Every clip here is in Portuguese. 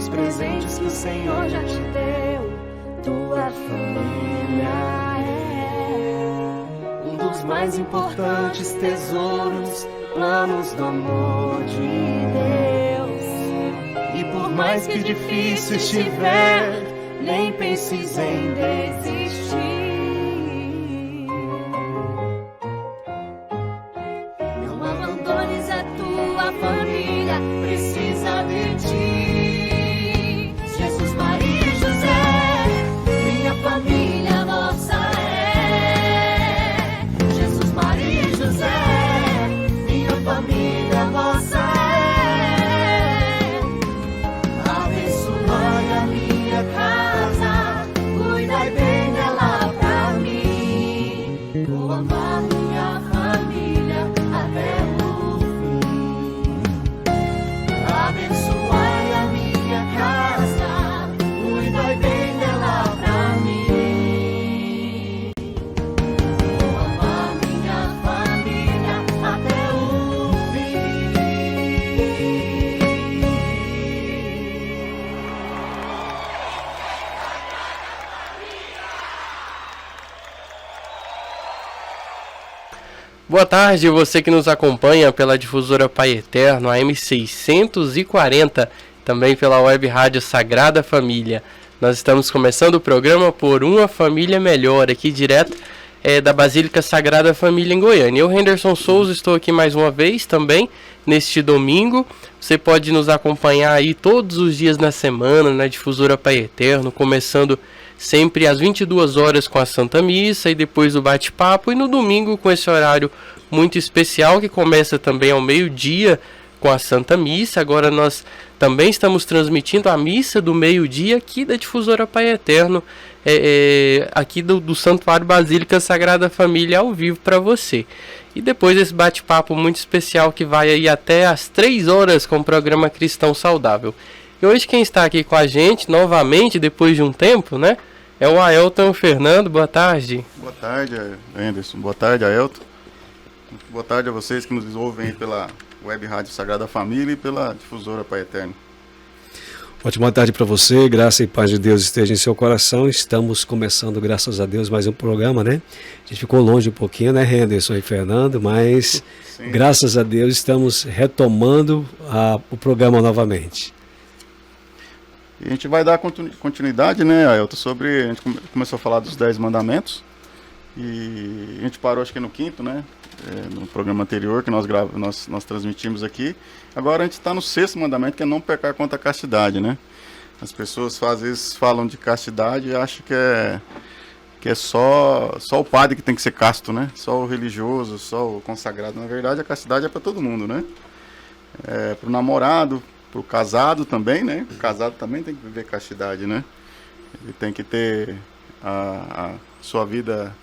os presentes que o Senhor já te deu. Tua família é um dos mais importantes tesouros, planos do amor de Deus. E por mais que difícil estiver, nem penses em desistir. Não abandones a tua família, precisa de ti. Jesus, Maria e José, minha família vossa é. Jesus, Maria e José, minha família vossa é. Abençoai a minha casa, cuidai bem dela pra mim. Vou amar minha família até o fim. Abençoai a minha casa, cuidai bem dela pra mim. Vou amar minha família até o fim. Boa tarde, você que nos acompanha pela difusora Pai Eterno, AM 640, também pela web rádio Sagrada Família. Nós estamos começando o programa Por Uma Família Melhor, aqui direto da Basílica Sagrada Família em Goiânia. Eu, Henderson Souza, estou aqui mais uma vez também neste domingo. Você pode nos acompanhar aí todos os dias na semana na difusora Pai Eterno, começando sempre às 22 horas com a Santa Missa e depois o bate-papo, e no domingo com esse horário muito especial que começa também ao meio-dia com a Santa Missa. Agora nós também estamos transmitindo a missa do meio-dia aqui da difusora Pai Eterno, aqui do Santuário Basílica Sagrada Família, ao vivo para você. E depois esse bate-papo muito especial que vai aí até às 3 horas com o programa Cristão Saudável. E hoje quem está aqui com a gente novamente, depois de um tempo, né, é o Aelton Fernando. Boa tarde. Boa tarde, Anderson. Boa tarde, Aelton. Boa tarde a vocês que nos ouvem aí pela web rádio Sagrada Família e pela difusora Pai Eterno. Ótima tarde para você, graça e paz de Deus esteja em seu coração. Estamos começando, graças a Deus, mais um programa, né? A gente ficou longe um pouquinho, né, Henderson e Fernando, mas sim, graças a Deus estamos retomando o programa novamente. E a gente vai dar continuidade, né, Aelton, a gente começou a falar dos 10 mandamentos e a gente parou acho que no 5º, né, no programa anterior que nós transmitimos aqui. Agora a gente está no 6º mandamento, que é não pecar contra a castidade, né. As pessoas às vezes falam de castidade e acham que é só o padre que tem que ser casto, né, só o religioso, só o consagrado. Na verdade a castidade é para todo mundo, né, para o namorado, para o casado também, né? O casado também tem que viver castidade, né? Ele tem que ter a sua vida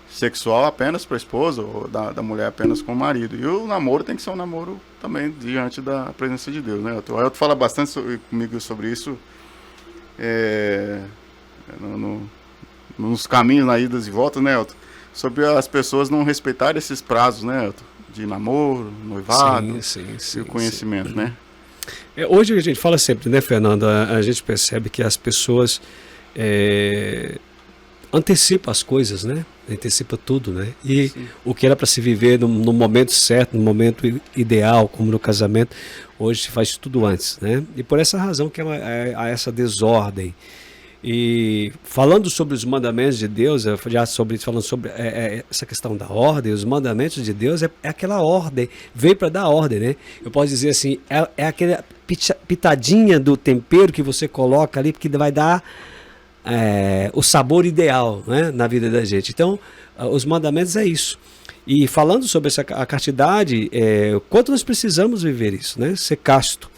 sexual apenas para a esposa, ou da mulher apenas com o marido. E o namoro tem que ser um namoro também diante da presença de Deus, né? O Elton fala bastante comigo sobre isso, nos caminhos, na idas e voltas, né, Elton? Sobre as pessoas não respeitarem esses prazos, né, Elton? De namoro, noivado, sim, e o conhecimento, sim, né? Hoje a gente fala sempre, né, Fernando, a gente percebe que as pessoas antecipam as coisas, né? Antecipa tudo, né? E sim, o que era para se viver no momento certo, no momento ideal, como no casamento, hoje se faz tudo antes, né? E por essa razão que há essa desordem. E falando sobre os mandamentos de Deus, falando sobre essa questão da ordem, os mandamentos de Deus é aquela ordem, veio para dar ordem, né? Eu posso dizer assim, é aquela pitadinha do tempero que você coloca ali, porque vai dar o sabor ideal, né, na vida da gente. Então, os mandamentos é isso. E falando sobre a castidade, quanto nós precisamos viver isso, né? Ser casto.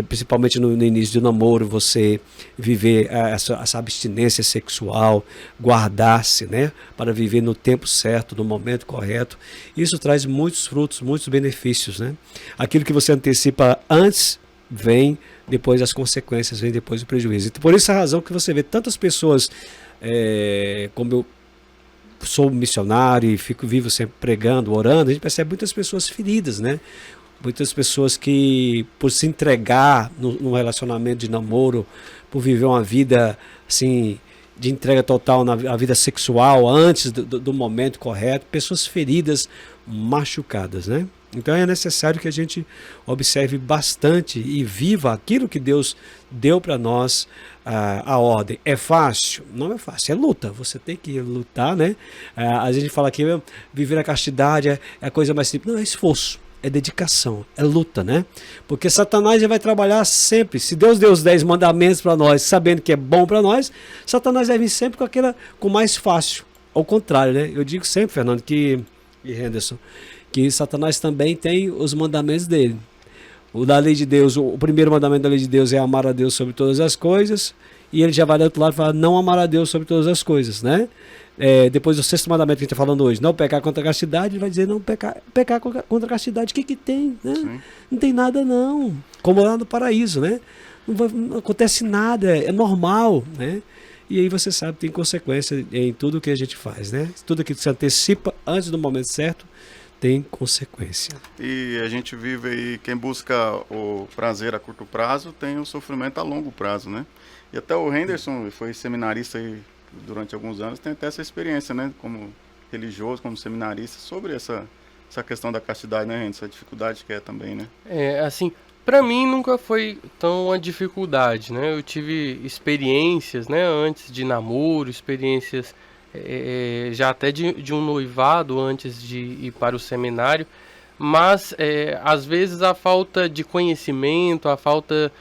Principalmente no início do namoro, você viver essa abstinência sexual, guardar-se, né, para viver no tempo certo, no momento correto. Isso traz muitos frutos, muitos benefícios, né? Aquilo que você antecipa antes, vem depois as consequências, vem depois o prejuízo. Então, por essa razão que você vê tantas pessoas, como eu sou missionário e vivo sempre pregando, orando, a gente percebe muitas pessoas feridas, né? Muitas pessoas que, por se entregar no relacionamento de namoro, por viver uma vida assim, de entrega total na vida sexual antes do momento correto, pessoas feridas, machucadas, né? Então é necessário que a gente observe bastante e viva aquilo que Deus deu para nós, a ordem. É fácil? Não é fácil, é luta. Você tem que lutar, né? A gente fala que viver a castidade é a coisa mais simples. Não, é esforço, é dedicação, é luta, né? Porque Satanás já vai trabalhar sempre. Se Deus deu os 10 mandamentos para nós, sabendo que é bom para nós, Satanás vai vir sempre com mais fácil. Ao contrário, né? Eu digo sempre, Fernando, e Henderson, que Satanás também tem os mandamentos dele. O da lei de Deus, o primeiro mandamento da lei de Deus é amar a Deus sobre todas as coisas, e ele já vai do outro lado e fala, não amar a Deus sobre todas as coisas, né? Depois do sexto mandamento que a gente está falando hoje, não pecar contra a castidade, ele vai dizer, não pecar contra a castidade, o que tem, né? Sim. Não tem nada não, como lá no paraíso, né? Não acontece nada, é normal, né? E aí você sabe, tem consequência em tudo que a gente faz, né? Tudo que se antecipa antes do momento certo, tem consequência. E a gente vive aí, quem busca o prazer a curto prazo, tem o sofrimento a longo prazo, né? E até o Henderson foi seminarista aí durante alguns anos, tem até essa experiência, né? Como religioso, como seminarista, sobre essa questão da castidade, né, Henderson? A dificuldade que é também, né? Assim, pra mim nunca foi tão uma dificuldade, né? Eu tive experiências, né, antes de namoro, experiências já até de um noivado antes de ir para o seminário, mas às vezes a falta de conhecimento, a falta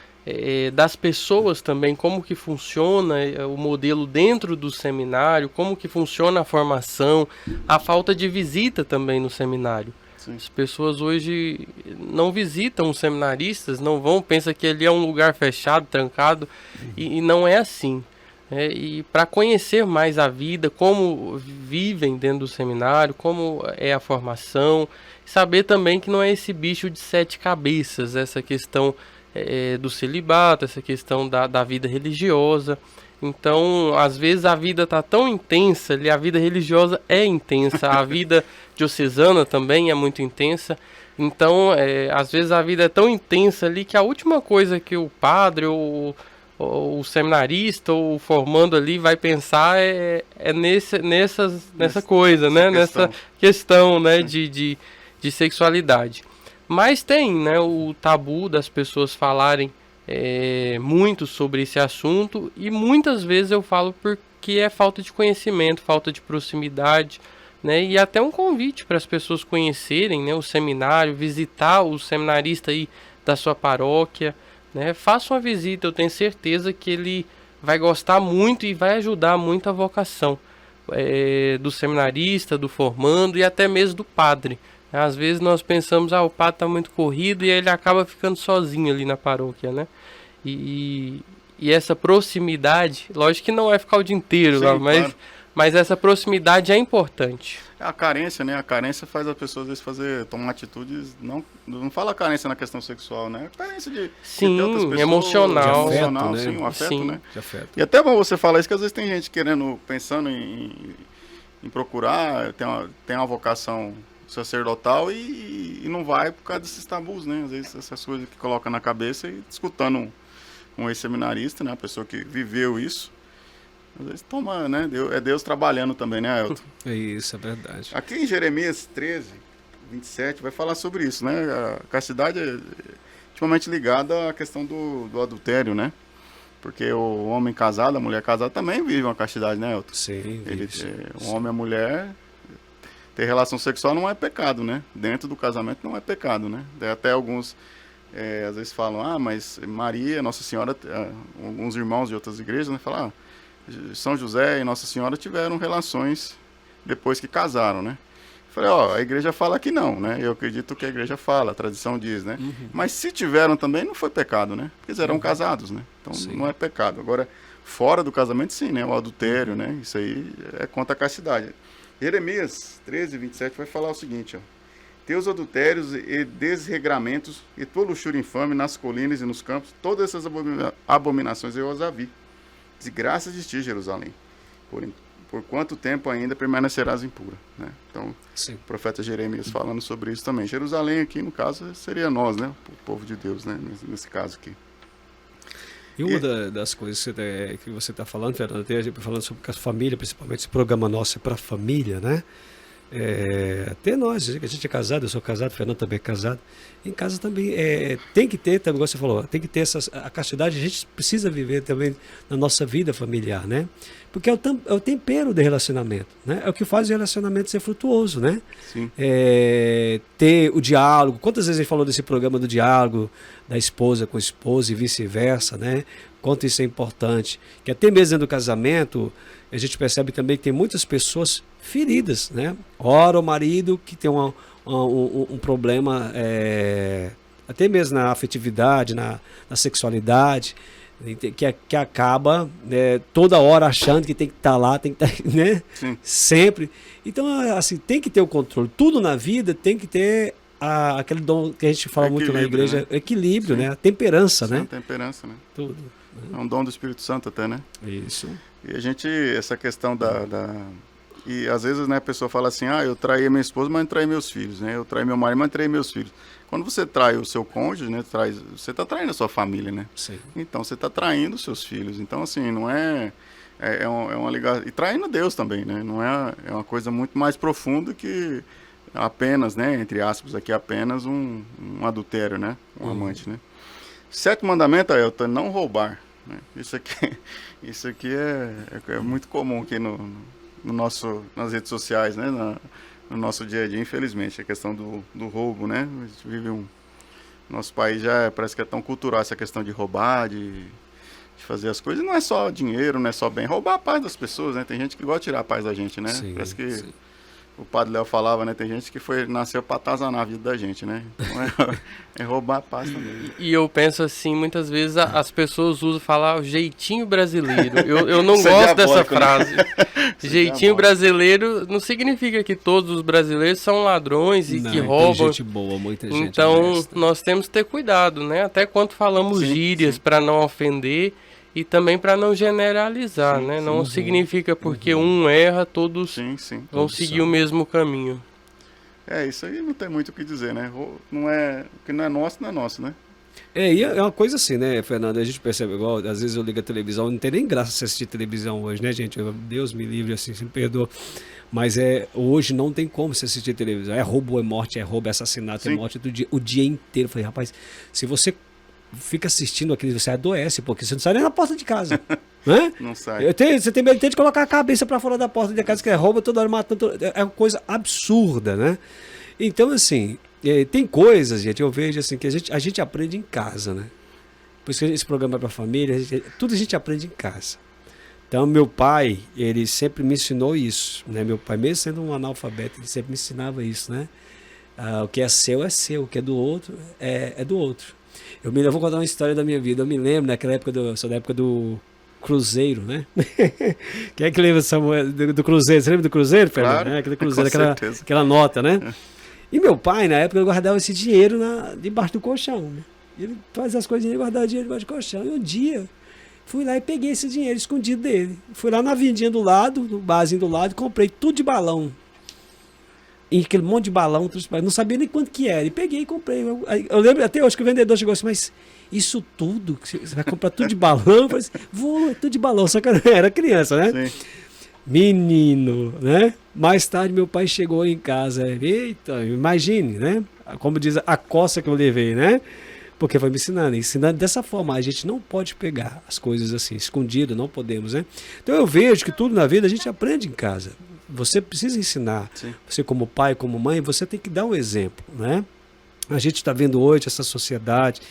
das pessoas também, como que funciona o modelo dentro do seminário, como que funciona a formação, a falta de visita também no seminário. Sim. As pessoas hoje não visitam os seminaristas, não vão, pensam que ali é um lugar fechado, trancado, e não é assim. E para conhecer mais a vida, como vivem dentro do seminário, como é a formação, saber também que não é esse bicho de 7 cabeças, essa questão do celibato, essa questão da vida religiosa. Então, às vezes a vida está tão intensa, ali, a vida religiosa é intensa, a vida diocesana também é muito intensa. Então, às vezes a vida é tão intensa ali que a última coisa que o padre ou o seminarista ou o formando ali vai pensar nessa coisa, né? Nessa questão, né? de sexualidade. Mas tem, né, o tabu das pessoas falarem muito sobre esse assunto, e muitas vezes eu falo porque é falta de conhecimento, falta de proximidade, né, e até um convite para as pessoas conhecerem, né, o seminário, visitar o seminarista aí da sua paróquia, né, faça uma visita, eu tenho certeza que ele vai gostar muito e vai ajudar muito a vocação do seminarista, do formando e até mesmo do padre. Às vezes nós pensamos, o padre está muito corrido e ele acaba ficando sozinho ali na paróquia, né? E essa proximidade, lógico que não vai ficar o dia inteiro. Sim, lá, mas essa proximidade é importante. A carência, né? A carência faz as pessoas às vezes tomar atitudes, não fala carência na questão sexual, né? A carência de sim, ter outras pessoas, emocional, de afeto, né? Sim, um afeto, sim, né? De afeto. E até bom você falar isso, que às vezes tem gente pensando em procurar, tem uma vocação sacerdotal e não vai por causa desses tabus, né? Às vezes essas coisas que coloca na cabeça e escutando um ex-seminarista, né? A pessoa que viveu isso, às vezes toma, né? É Deus trabalhando também, né, Ailton? É isso, é verdade. Aqui em Jeremias 13, 27, vai falar sobre isso, né? A castidade é intimamente ligada à questão do adultério, né? Porque o homem casado, a mulher casada também vive uma castidade, né, Ailton? Sim, o homem e a mulher ter relação sexual não é pecado, né? Dentro do casamento não é pecado, né? Até alguns às vezes falam, mas Maria, Nossa Senhora, alguns irmãos de outras igrejas, né, falam, São José e Nossa Senhora tiveram relações depois que casaram, né? Falei, a igreja fala que não, né? Eu acredito que a igreja fala, a tradição diz, né? Uhum. Mas se tiveram também, não foi pecado, né? Porque eles eram casados, né? Então não é pecado. Agora, fora do casamento, sim, né? O adultério, né? Isso aí é contra a castidade. Jeremias 13, 27 vai falar o seguinte, teus adultérios e desregramentos e tua luxúria infame nas colinas e nos campos, todas essas abominações eu as vi. Desgraças de ti, Jerusalém. por quanto tempo ainda permanecerás impura, né? Então, Sim. o profeta Jeremias falando sobre isso também. Jerusalém aqui, no caso, seria nós, né? O povo de Deus, né? Nesse caso aqui. E uma das coisas que você está falando, Fernando, até a gente falando sobre a família, principalmente esse programa nosso é para a família, né? Até nós, a gente é casado, eu sou casado, o Fernando também é casado. Em casa também tem que ter, também, igual você falou, tem que ter a castidade, a gente precisa viver também na nossa vida familiar, né? Porque é o tempero do relacionamento, né? É o que faz o relacionamento ser frutuoso, né? Sim. Ter o diálogo, quantas vezes a gente falou desse programa do diálogo da esposa com a esposa e vice-versa, né? Quanto isso é importante, que até mesmo dentro do casamento, a gente percebe também que tem muitas pessoas feridas, né? Ora o marido que tem um problema, até mesmo na afetividade, na sexualidade, que acaba toda hora achando que tem que estar lá, tem que estar, né? Sim. Sempre. Então, assim, tem que ter o controle. Tudo na vida tem que ter aquele dom que a gente fala muito na igreja, né? Equilíbrio, Sim. né? A temperança, Sim, né? temperança, né? Tudo. É um dom do Espírito Santo até, né? Isso. E a gente, essa questão E às vezes, né, a pessoa fala assim, eu traí minha esposa, mas não traí meus filhos, né? Eu traí meu marido, mas não traí meus filhos. Quando você trai o seu cônjuge, né, você está traindo a sua família, né? Sim. Então você está traindo os seus filhos. Então, assim, não é uma ligação. E traindo Deus também, né? Não é uma coisa muito mais profunda que apenas, né, entre aspas aqui, apenas um adultério, né? Um amante, né? 7º mandamento, Ailton, não roubar. Né? Isso aqui é muito comum aqui nas redes sociais, né? No nosso dia a dia, infelizmente, a questão do roubo, né? A gente vive nosso país já parece que é tão cultural essa questão de roubar, de fazer as coisas. Não é só dinheiro, não é só bem. Roubar a paz das pessoas, né? Tem gente que gosta de tirar a paz da gente, né? Sim, parece que sim. o Padre Léo falava, né? Tem gente que nasceu para atazanar a vida da gente, né? Então é roubar a paz também. E eu penso assim, muitas vezes as pessoas falar o jeitinho brasileiro. Eu não gosto dessa frase. Jeitinho brasileiro não significa que todos os brasileiros são ladrões e que roubam. Tem gente boa, muita gente. Então honesta. nós temos que ter cuidado, né? Até quando falamos gírias para não ofender e também para não generalizar, né? Não significa porque um erra, todos vão seguir o mesmo caminho. Isso aí não tem muito o que dizer, né? O que não é nosso, né? E é uma coisa assim, né, Fernando? A gente percebe igual, às vezes eu ligo a televisão, não tem nem graça se assistir televisão hoje, né, gente? Deus me livre, assim, se me perdoa. Mas hoje não tem como se assistir televisão. É roubo, é morte, é roubo, é assassinato, é morte o dia inteiro. Eu falei, rapaz, se você fica assistindo aquilo, você adoece, porque você não sai nem na porta de casa. Né? Não sai. Você tem medo de colocar a cabeça para fora da porta de casa, que rouba toda hora, matando. É uma coisa absurda, né? Então, assim, tem coisas, gente, eu vejo assim, que a gente aprende em casa, né? Por isso que esse programa é para a família, tudo a gente aprende em casa. Então, meu pai, ele sempre me ensinou isso, né? Meu pai, mesmo sendo um analfabeto, ele sempre me ensinava isso, né? O que é seu, o que é do outro, é do outro. Eu vou contar uma história da minha vida. Eu me lembro, naquela época, sou da época do Cruzeiro, né? Quem é que lembra do Cruzeiro? Você lembra do Cruzeiro, Fernando? Claro, Aquele Cruzeiro, certeza. aquela nota, né? E meu pai, na época, ele guardava esse dinheiro debaixo do colchão, né? Ele fazia as coisinhas e guardava dinheiro debaixo do colchão. E um dia, fui lá e peguei esse dinheiro escondido dele. Fui lá na vendinha do lado, no barzinho do lado, comprei tudo de balão. E aquele monte de balão, não sabia nem quanto que era. E peguei e comprei. Eu lembro até hoje que o vendedor chegou assim, mas isso tudo? Você vai comprar tudo de balão? Eu falei assim, vou, é tudo de balão. Só que eu era criança, né? Sim. Menino, né? Mais tarde meu pai chegou em casa. Eita, imagine, né? Como diz a coça que eu levei, né? Porque foi me ensinando dessa forma. A gente não pode pegar as coisas assim, escondido, não podemos, né? Então eu vejo que tudo na vida a gente aprende em casa. Você precisa ensinar. Sim. Você como pai, como mãe, você tem que dar um exemplo, né? A gente está vendo hoje essa sociedade,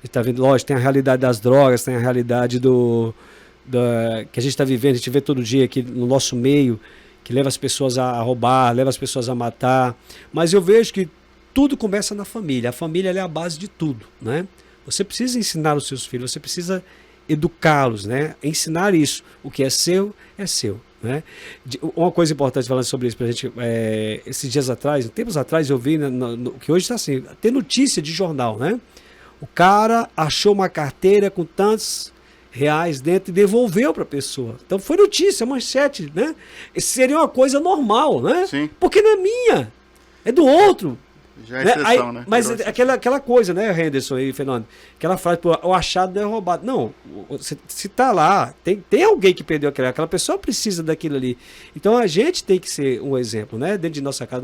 está vendo, lógico, tem a realidade das drogas, tem a realidade que a gente está vivendo, a gente vê todo dia aqui no nosso meio, que leva as pessoas a roubar, leva as pessoas a matar. Mas eu vejo que tudo começa na família. A família é a base de tudo, né? Você precisa ensinar os seus filhos, você precisa educá-los, né? Ensinar isso. O que é seu, é seu. Né? Uma coisa importante falando sobre isso pra gente, esses dias atrás, tempos atrás eu vi que hoje está assim, tem notícia de jornal, né? O cara achou uma carteira com tantos reais dentro e devolveu para a pessoa. Então foi notícia, manchete, né? Isso seria uma coisa normal, né? Sim. Porque não é minha, é do outro. Já é Né? exceção, né? Mas Virou aquela coisa, né, Henderson e Fernando? Aquela frase, pô, o achado não é roubado. Não, se tá lá, tem alguém que perdeu aquela pessoa precisa daquilo ali. Então a gente tem que ser um exemplo, né? Dentro de nossa casa,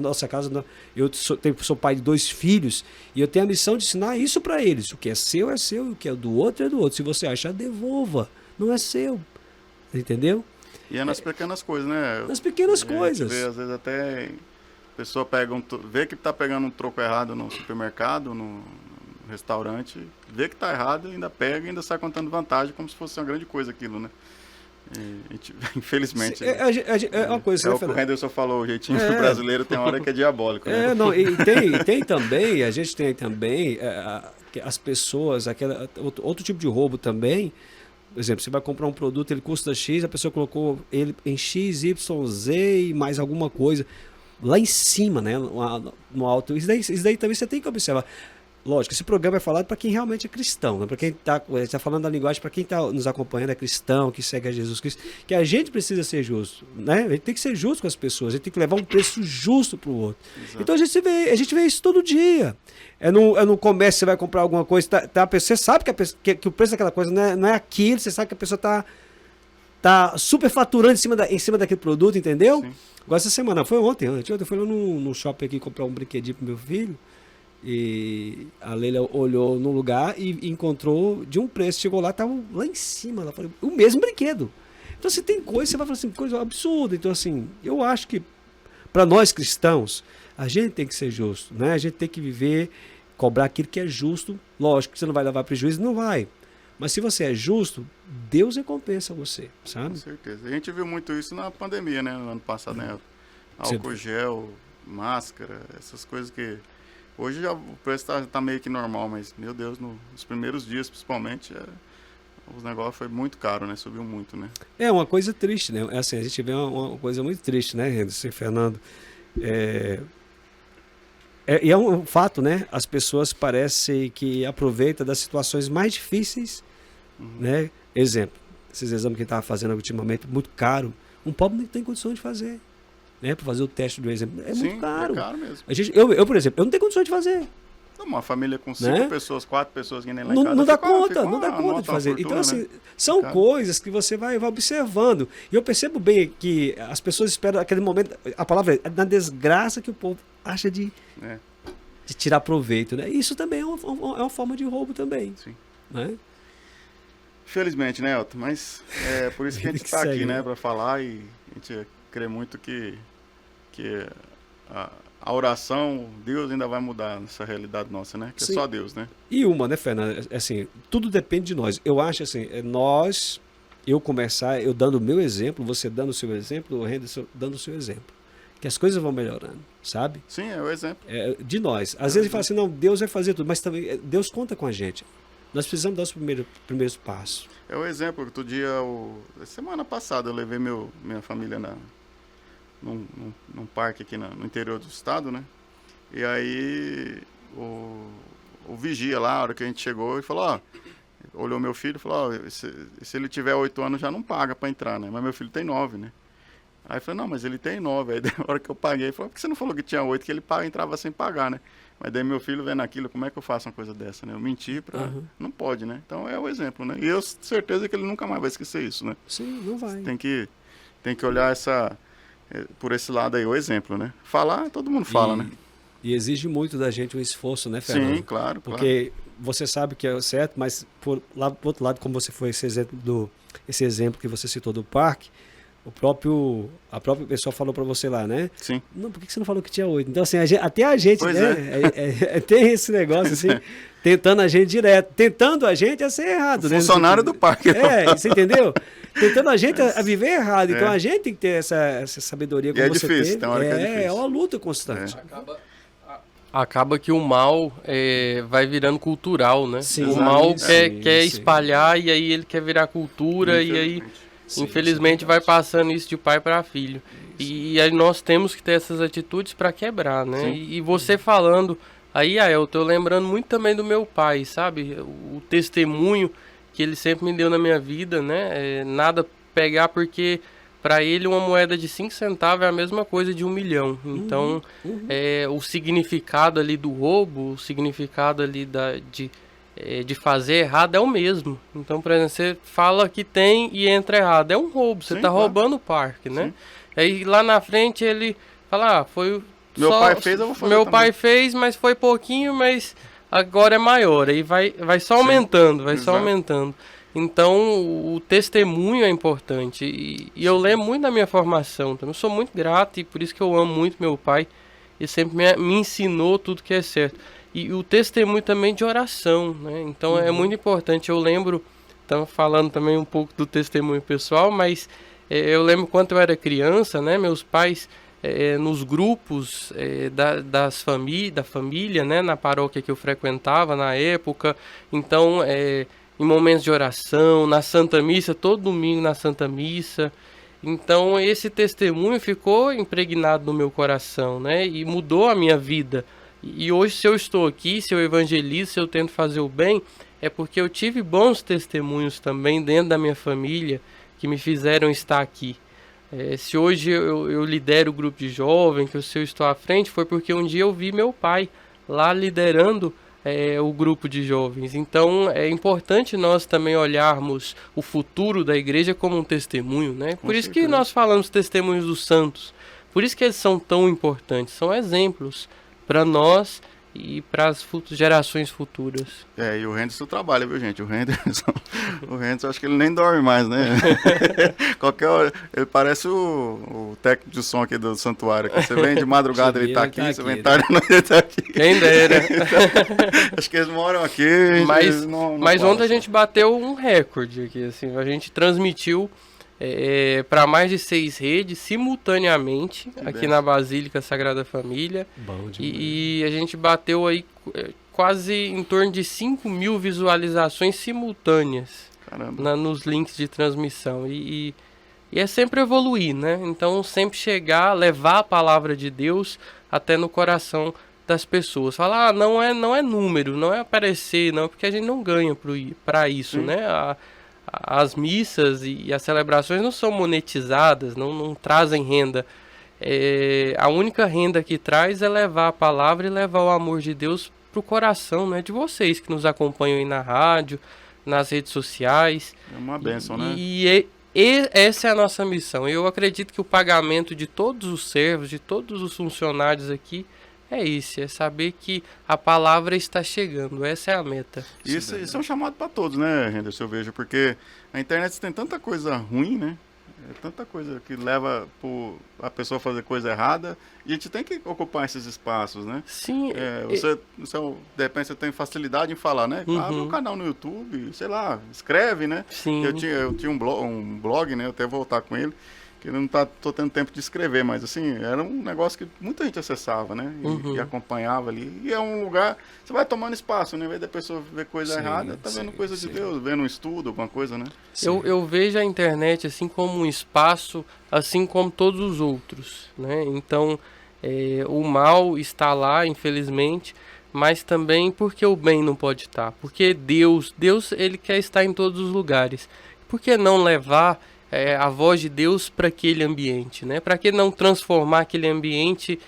eu sou pai de 2 filhos e eu tenho a missão de ensinar isso para eles. O que é seu, e o que é do outro é do outro. Se você achar, devolva. Não é seu. Entendeu? E é nas pequenas coisas, né? Nas pequenas A gente coisas. vê, às vezes até a pessoa vê que tá pegando um troco errado no supermercado, no restaurante, vê que tá errado, ainda pega e ainda sai contando vantagem como se fosse uma grande coisa aquilo, né? Infelizmente. É uma coisa, é né, o que o Fernando? Henderson falou, o jeitinho do brasileiro tem hora que é diabólico. Né? Não, e tem também, a gente tem também as pessoas, outro tipo de roubo também. Por exemplo, você vai comprar um produto, ele custa X, a pessoa colocou ele em X, Y, Z e mais alguma coisa lá em cima, né, no alto. Isso daí também você tem que observar. Lógico, esse programa é falado para quem realmente é cristão, né? Para quem está falando da linguagem, para quem está nos acompanhando é cristão, que segue a Jesus Cristo, que a gente precisa ser justo, né? A gente tem que ser justo com as pessoas, a gente tem que levar um preço justo para o outro. Exato. Então a gente vê isso todo dia. É no comércio, você vai comprar alguma coisa, você sabe que o preço daquela coisa não é aquilo, você sabe que a pessoa tá super faturando em cima daquele produto, entendeu? Sim. Agora essa semana, foi ontem eu fui lá no shopping aqui comprar um brinquedinho pro meu filho. E a Leila olhou no lugar e encontrou de um preço. Chegou lá, estava lá em cima. Ela falou, o mesmo brinquedo. Então, se tem coisa, você vai falar assim, coisa absurda. Então, assim, eu acho que para nós cristãos, a gente tem que ser justo, né? A gente tem que viver, cobrar aquilo que é justo. Lógico que você não vai levar prejuízo, não vai. Mas se você é justo, Deus recompensa você, sabe? Com certeza. A gente viu muito isso na pandemia, né? No ano passado, né? Álcool gel, máscara, essas coisas que... Hoje já o preço tá meio que normal, mas, meu Deus, nos primeiros dias, principalmente, os negócios foi muito caro, né? Subiu muito, né? É uma coisa triste, né? É assim, a gente vê uma coisa muito triste, né, Henderson e Fernando? E é um fato, né? As pessoas parecem que aproveitam das situações mais difíceis, né? Exemplo, esses exames que a gente estava fazendo ultimamente, muito caro. Um pobre não tem condição de fazer. Né, para fazer o teste do exame. Sim, muito caro. É caro mesmo. Eu, por exemplo, eu não tenho condição de fazer. Uma família com 5 pessoas, 4 pessoas que nem lá em não, casa. Não dá conta de fazer. Fortuna, então, assim, né? são coisas que você vai observando. E eu percebo bem que as pessoas esperam aquele momento, a palavra é na desgraça que o povo acha de tirar proveito. Né? Isso também é uma forma de roubo também. Sim. Né? Infelizmente, né, Elton? Mas é por isso que a gente está aqui, né, para falar e a gente crê muito que a oração, Deus ainda vai mudar essa realidade nossa, né? Que é só Deus, né? E né, Fernanda, assim, tudo depende de nós. Eu acho assim, eu dando o meu exemplo, você dando o seu exemplo, o Henderson dando o seu exemplo. Que as coisas vão melhorando, sabe? Sim, é o exemplo. De nós. Às vezes a gente fala assim, não, Deus vai fazer tudo, mas também Deus conta com a gente. Nós precisamos dar os primeiros passos. É o exemplo. Outro dia, semana passada, eu levei minha família num parque aqui no interior do estado, né? E aí o vigia lá, a hora que a gente chegou, e falou, olhou meu filho e falou, se ele tiver 8 anos já não paga para entrar, né? Mas meu filho tem 9, né? Aí eu falei, não, mas ele tem 9. Aí na hora que eu paguei, ele falou, por que você não falou que tinha 8, que ele entrava sem pagar, né? Mas daí meu filho vendo aquilo, como é que eu faço uma coisa dessa, né? Eu menti pra... Não pode, né? Então é o exemplo, né? E eu tenho certeza que ele nunca mais vai esquecer isso, né? Sim, não vai. Tem que olhar por esse lado aí, o exemplo, né? Falar, todo mundo fala, né? E exige muito da gente um esforço, né, Fernando? Sim, claro. Porque você sabe que é certo, mas por outro lado, como você foi esse exemplo que você citou do parque, a própria pessoa falou para você lá, né? Sim. Não, por que você não falou que tinha 8? Então, assim, até a gente, pois né? Tem esse negócio, assim, tentando a gente direto. Tentando a gente a ser errado. Funcionário do parque. Você entendeu? Tentando a gente a viver errado. Então, a gente tem que ter essa sabedoria como você difícil, teve. Tem hora que é difícil. É uma luta constante. Acaba que o mal vai virando cultural, né? Sim, o mal quer espalhar e aí ele quer virar cultura e aí... Infelizmente vai passando isso de pai para filho. E aí nós temos que ter essas atitudes para quebrar, né? E você falando, aí, eu tô lembrando muito também do meu pai, sabe? O testemunho ele sempre me deu na minha vida, né? Nada pegar, porque para ele uma moeda de 5 centavos é a mesma coisa de 1 milhão. Então, o significado ali do roubo, o significado ali de fazer errado é o mesmo. Então, por exemplo, você fala que tem e entra errado. É um roubo, você está roubando o parque, né? Sim. Aí lá na frente ele fala, foi... Meu pai fez, eu vou fazer Meu também. pai fez, mas foi pouquinho, mas agora é maior. Aí vai só aumentando, vai só exato. aumentando. Então, o testemunho é importante. E eu lembro muito da minha formação também. Eu sou muito grato e por isso que eu amo muito meu pai. Ele sempre me ensinou tudo que é certo. E o testemunho também de oração, né? Então, é muito importante. Eu lembro, estamos falando também um pouco do testemunho pessoal, mas eu lembro quando eu era criança, né? Meus pais, nos grupos da família, né? Na paróquia que eu frequentava na época. Então, em momentos de oração, na Santa Missa, todo domingo na Santa Missa. Então esse testemunho ficou impregnado no meu coração, né? E mudou a minha vida. E hoje, se eu estou aqui, se eu evangelizo, se eu tento fazer o bem, é porque eu tive bons testemunhos também dentro da minha família que me fizeram estar aqui. Se hoje eu lidero o grupo de jovens, que se eu estou à frente, foi porque um dia eu vi meu pai lá liderando o grupo de jovens. Então é importante nós também olharmos o futuro da igreja como um testemunho, né? Por isso que nós falamos testemunhos dos santos. Por isso que eles são tão importantes. São exemplos para nós e para as gerações futuras. E o Henderson trabalha, viu, gente? O Henderson, acho que ele nem dorme mais, né? Qualquer hora, ele parece o técnico de som aqui do santuário. Aqui. Você vem de madrugada, ele tá aqui, você vem tarde, ele tá aqui. Quem dera. Acho que eles moram aqui. Mas ontem a gente bateu um recorde aqui, assim, a gente transmitiu para mais de 6 redes simultaneamente aqui na Basílica Sagrada Família. Bom demais. E a gente bateu aí quase em torno de 5.000 visualizações simultâneas nos links de transmissão. E é sempre evoluir, né? Então sempre chegar, levar a palavra de Deus até no coração das pessoas. Falar, não é número, não é aparecer, não, porque a gente não ganha para isso, né? As missas e as celebrações não são monetizadas, não trazem renda. A única renda que traz é levar a palavra e levar o amor de Deus para o coração, né, de vocês que nos acompanham aí na rádio, nas redes sociais. É uma bênção, né? E essa é a nossa missão. Eu acredito que o pagamento de todos os servos, de todos os funcionários aqui, é isso, é saber que a palavra está chegando, essa é a meta. Isso é um chamado para todos, né, Henderson, eu vejo, porque a internet tem tanta coisa ruim, né? Tanta coisa que leva a pessoa a fazer coisa errada, e a gente tem que ocupar esses espaços, né? Sim. Você, de repente, você tem facilidade em falar, né? Abre um canal no YouTube, sei lá, escreve, né? Sim. Eu tinha um blog, né? Eu até vou voltar com ele, que eu não tô tendo tempo de escrever, mas assim, era um negócio que muita gente acessava, né? E acompanhava ali. E é um lugar, você vai tomando espaço, né? Em vez da pessoa ver coisa errada, tá vendo coisa de Deus, vendo um estudo, alguma coisa, né? Eu vejo a internet assim como um espaço, assim como todos os outros, né? Então, o mal está lá, infelizmente, mas também porque o bem não pode estar. Porque Deus, ele quer estar em todos os lugares. Por que não levar a voz de Deus para aquele ambiente, né? Para que não transformar aquele ambiente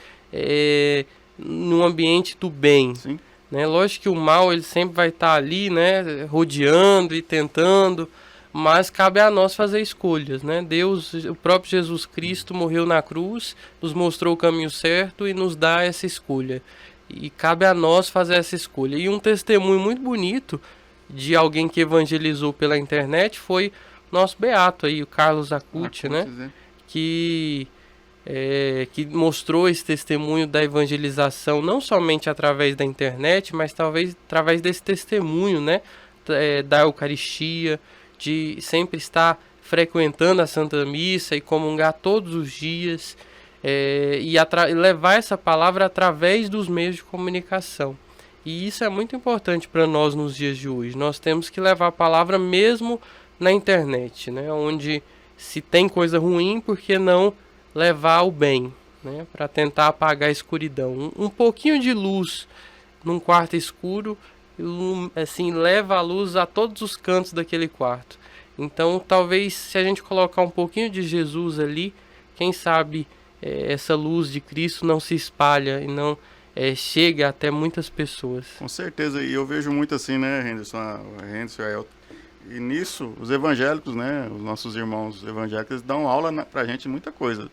num ambiente do bem? Sim. Né? Lógico que o mal ele sempre vai estar ali, né? Rodeando e tentando, mas cabe a nós fazer escolhas, né? Deus, o próprio Jesus Cristo morreu na cruz, nos mostrou o caminho certo e nos dá essa escolha. E cabe a nós fazer essa escolha. E um testemunho muito bonito de alguém que evangelizou pela internet foi nosso beato aí, o Carlos Acuti, né? Que mostrou esse testemunho da evangelização, não somente através da internet, mas talvez através desse testemunho, né? Da Eucaristia, de sempre estar frequentando a Santa Missa e comungar todos os dias, e levar essa palavra através dos meios de comunicação. E isso é muito importante para nós nos dias de hoje. Nós temos que levar a palavra mesmo na internet, né? Onde se tem coisa ruim, por que não levar o bem, né? Para tentar apagar a escuridão. Um pouquinho de luz num quarto escuro assim, leva a luz a todos os cantos daquele quarto. Então, talvez, se a gente colocar um pouquinho de Jesus ali, quem sabe essa luz de Cristo não se espalha e não chega até muitas pessoas. Com certeza, e eu vejo muito assim, né, Henderson, e nisso, os evangélicos, né, os nossos irmãos evangélicos dão aula pra gente muita coisa.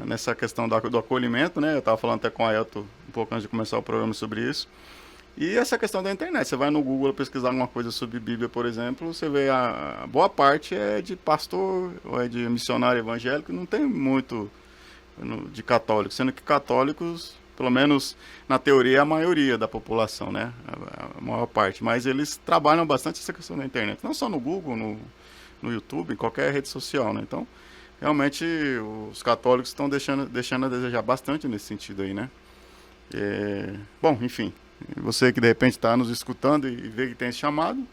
Nessa questão do acolhimento, né, eu estava falando até com a Ailton um pouco antes de começar o programa sobre isso. E essa questão da internet, você vai no Google pesquisar alguma coisa sobre Bíblia, por exemplo, você vê a boa parte é de pastor ou é de missionário evangélico, não tem muito de católicos, sendo que católicos, pelo menos na teoria, é a maioria da população, né, a maior parte, mas eles trabalham bastante essa questão da internet, não só no Google, no YouTube, em qualquer rede social, né, então realmente os católicos estão deixando a desejar bastante nesse sentido aí, né. Bom, enfim, você que de repente está nos escutando e vê que tem esse chamado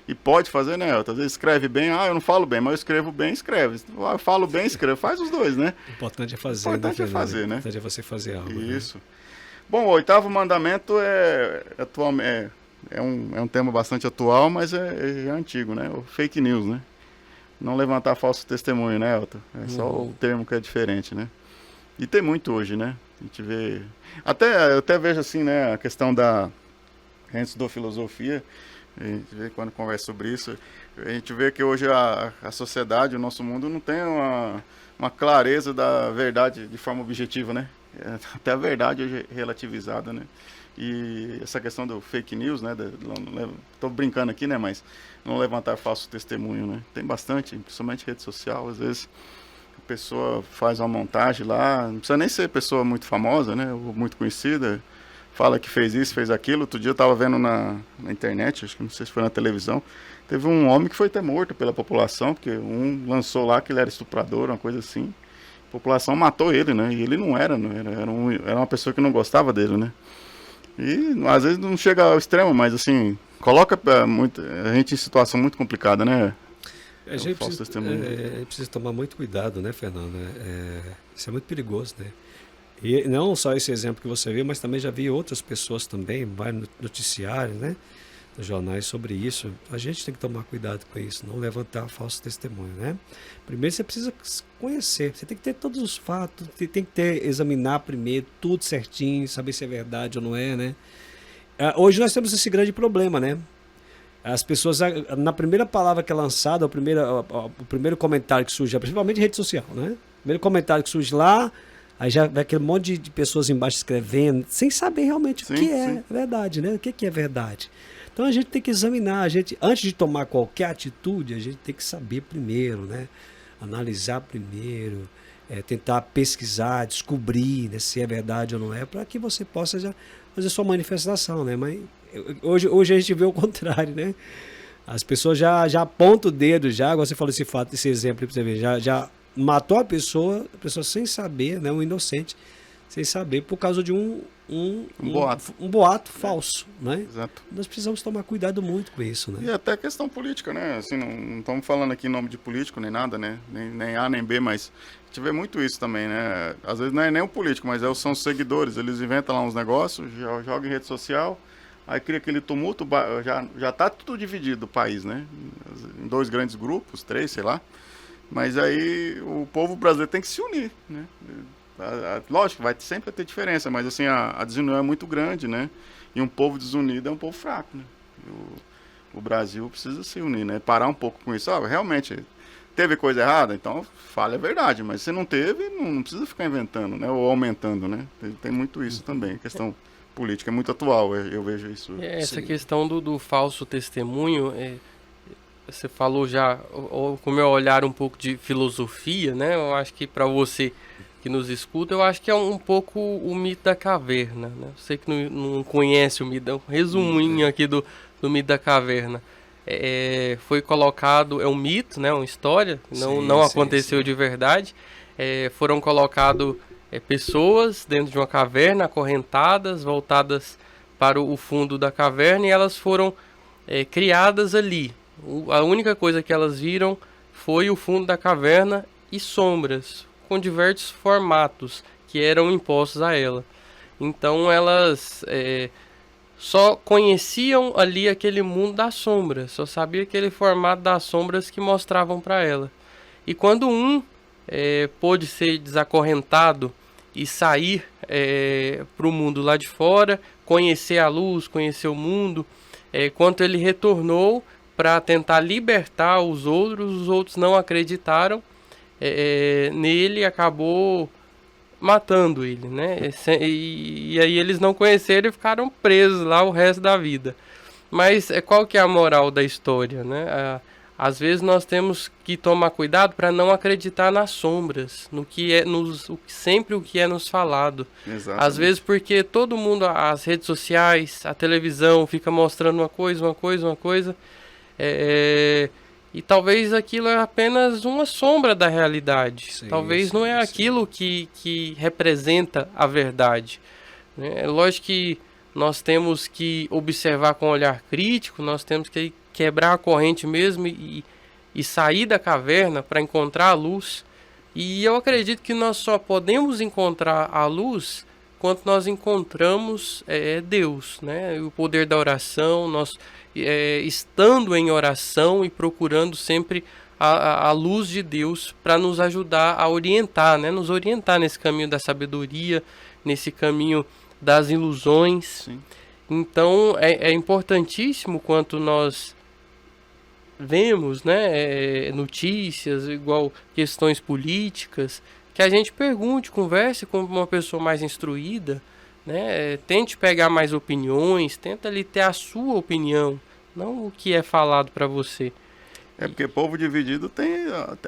e pode fazer, né? Às vezes escreve bem, eu não falo bem, mas eu escrevo bem, escreve. Eu falo bem, escrevo, faz os dois, né? O importante é fazer. O importante é fazer, né? O importante é você fazer algo. Isso. Né? Bom, o 8º mandamento é um tema bastante atual, mas é antigo, né? O fake news, né? Não levantar falso testemunho, né, Elton? É só o termo que é diferente, né? E tem muito hoje, né? A gente vê... eu até vejo assim, né, a questão da... A gente estudou filosofia, a gente vê quando conversa sobre isso, a gente vê que hoje a sociedade, o nosso mundo não tem uma clareza da verdade de forma objetiva, né? Até a verdade hoje é relativizada, né? E essa questão do fake news, né? Estou brincando aqui, né? Mas não levantar falso testemunho, né? Tem bastante, principalmente rede social, às vezes... A pessoa faz uma montagem lá, não precisa nem ser pessoa muito famosa, né, ou muito conhecida, fala que fez isso, fez aquilo. Outro dia eu estava vendo na internet, acho que não sei se foi na televisão, teve um homem que foi até morto pela população, porque lançou lá que ele era estuprador, uma coisa assim. A população matou ele, né, e ele não era uma pessoa que não gostava dele, né. E às vezes não chega ao extremo, mas assim, coloca a gente em situação muito complicada, né. A gente precisa tomar muito cuidado, né, Fernando? Isso é muito perigoso, né? E não só esse exemplo que você viu, mas também já vi outras pessoas também, vários noticiários, né, nos jornais sobre isso. A gente tem que tomar cuidado com isso, não levantar falso testemunho, né? Primeiro você precisa conhecer, você tem que ter todos os fatos, tem que examinar primeiro tudo certinho, saber se é verdade ou não é, né? Hoje nós temos esse grande problema, né? As pessoas, na primeira palavra que é lançada, o primeiro comentário que surge, principalmente em rede social, né? O primeiro comentário que surge lá, aí já vai aquele monte de pessoas embaixo escrevendo, sem saber realmente o que é verdade, né? O que é verdade. Então a gente tem que examinar, antes de tomar qualquer atitude, a gente tem que saber primeiro, né? Analisar primeiro, tentar pesquisar, descobrir, né, se é verdade ou não é, para que você possa já fazer sua manifestação, né? Mas hoje a gente vê o contrário, né? As pessoas já apontam o dedo, agora você falou esse exemplo aí pra você ver, já matou a pessoa sem saber, né? Um inocente, sem saber, por causa de um boato falso, né? Exato. Nós precisamos tomar cuidado muito com isso, né? E até questão política, né? Assim, não estamos falando aqui em nome de político, nem nada, né? Nem A, nem B, mas a gente vê muito isso também, né? Às vezes não é nem o político, mas são os seguidores, eles inventam lá uns negócios, jogam em rede social, aí cria aquele tumulto, já tá tudo dividido o país, né? Em 2 grandes grupos, 3, sei lá. Mas aí o povo brasileiro tem que se unir, né? Lógico, vai sempre ter diferença, mas assim, a desunião é muito grande, né? E um povo desunido é um povo fraco, né? O Brasil precisa se unir, né? Parar um pouco com isso. Realmente, teve coisa errada? Então, fale a verdade. Mas se não teve, não precisa ficar inventando, né? Ou aumentando, né? Tem muito isso também. A questão política é muito atual, eu vejo isso. Essa questão do falso testemunho, você falou já, com o meu olhar um pouco de filosofia, né? Eu acho que para você que nos escuta, eu acho que é um pouco o mito da caverna, né? Você que não conhece o mito, um resuminho aqui do mito da caverna. Foi colocado, é um mito, né? Uma história, não aconteceu de verdade. Foram colocados pessoas dentro de uma caverna, acorrentadas, voltadas para o fundo da caverna, e elas foram criadas ali. A única coisa que elas viram foi o fundo da caverna e sombras, com diversos formatos que eram impostos a ela. Então elas só conheciam ali aquele mundo das sombras, só sabia aquele formato das sombras que mostravam para ela. E quando um pôde ser desacorrentado e sair para o mundo lá de fora, conhecer a luz, conhecer o mundo, quando ele retornou para tentar libertar os outros não acreditaram nele, acabou matando ele, né? E aí eles não conheceram e ficaram presos lá o resto da vida. Mas qual que é a moral da história, né? Às vezes nós temos que tomar cuidado para não acreditar nas sombras, no que sempre o que é nos falado. Exatamente. Às vezes porque todo mundo, as redes sociais, a televisão fica mostrando uma coisa, e talvez aquilo é apenas uma sombra da realidade. Sim, talvez sim, não é sim. aquilo que representa a verdade, né? É lógico que nós temos que observar com um olhar crítico, nós temos que quebrar a corrente mesmo e sair da caverna para encontrar a luz. E eu acredito que nós só podemos encontrar a luz quando nós encontramos Deus, né? O poder da oração, nós estando em oração e procurando sempre a luz de Deus para nos ajudar a orientar, né? Nos orientar nesse caminho da sabedoria, nesse caminho das ilusões. Sim. Então é importantíssimo quanto nós vemos, né, notícias, igual questões políticas, que a gente pergunte, converse com uma pessoa mais instruída, né, tente pegar mais opiniões, tenta ali ter a sua opinião, não o que é falado para você. Porque povo dividido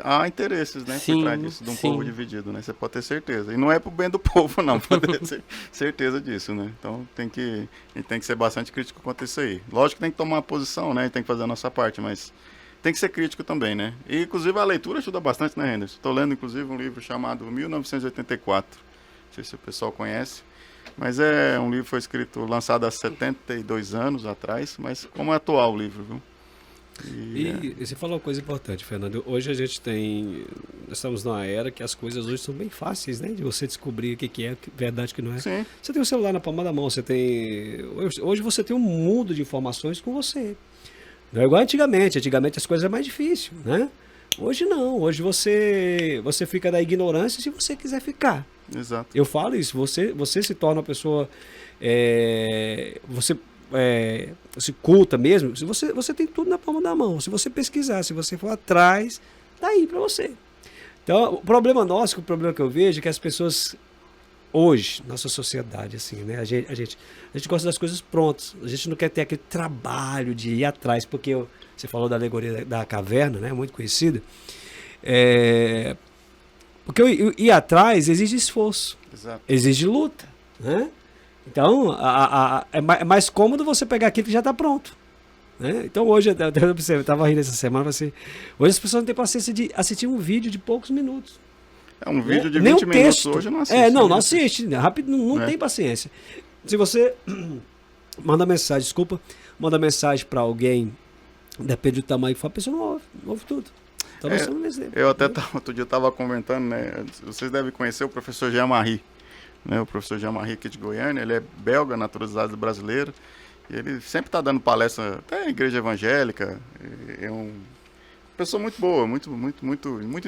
há interesses, né? Sim, por trás disso, de um sim. povo dividido, né? Você pode ter certeza. E não é pro bem do povo, não. Pode ter certeza disso, né? Então a gente tem que ser bastante crítico quanto a isso aí. Lógico que tem que tomar uma posição, né? Tem que fazer a nossa parte, mas tem que ser crítico também, né? E inclusive a leitura ajuda bastante, né, Henderson? Estou lendo inclusive um livro chamado 1984. Não sei se o pessoal conhece. Mas é um livro que foi lançado há 72 anos atrás, mas como é atual o livro, viu? E você falou uma coisa importante, Fernando. Hoje nós estamos numa era que as coisas hoje são bem fáceis, né? De você descobrir o que é verdade, o que não é. Sim. Você tem o celular na palma da mão, hoje você tem um mundo de informações com você. Não é igual antigamente. Antigamente as coisas eram mais difíceis, né? Hoje não. Hoje você fica na ignorância se você quiser ficar. Exato. Eu falo isso. Você se torna uma pessoa... se culta mesmo, se você tem tudo na palma da mão. Se você pesquisar, se você for atrás, tá aí para você. Então, o problema que eu vejo é que as pessoas hoje, nossa sociedade, assim, né? A gente gosta das coisas prontas. A gente não quer ter aquele trabalho de ir atrás, porque você falou da alegoria da caverna, né? Muito conhecida. Porque ir atrás exige esforço, Exato. exige luta, né? Então, é mais cômodo você pegar aquilo que já está pronto, né? Então, hoje, eu estava rindo essa semana, hoje as pessoas não têm paciência de assistir um vídeo de poucos minutos. É um vídeo de Nem 20 um minutos texto. hoje não assiste. Não assiste. Rápido, não É. tem paciência. Se você manda mensagem para alguém, depende do tamanho que for, a pessoa não ouve tudo. Então, você não exemplo. Eu até outro dia estava comentando, né? Vocês devem conhecer o professor Jean-Marie. Né, o professor Jean-Marie aqui de Goiânia, ele é belga, naturalizado brasileiro, e ele sempre está dando palestra até em igreja evangélica. É uma pessoa muito boa, muito,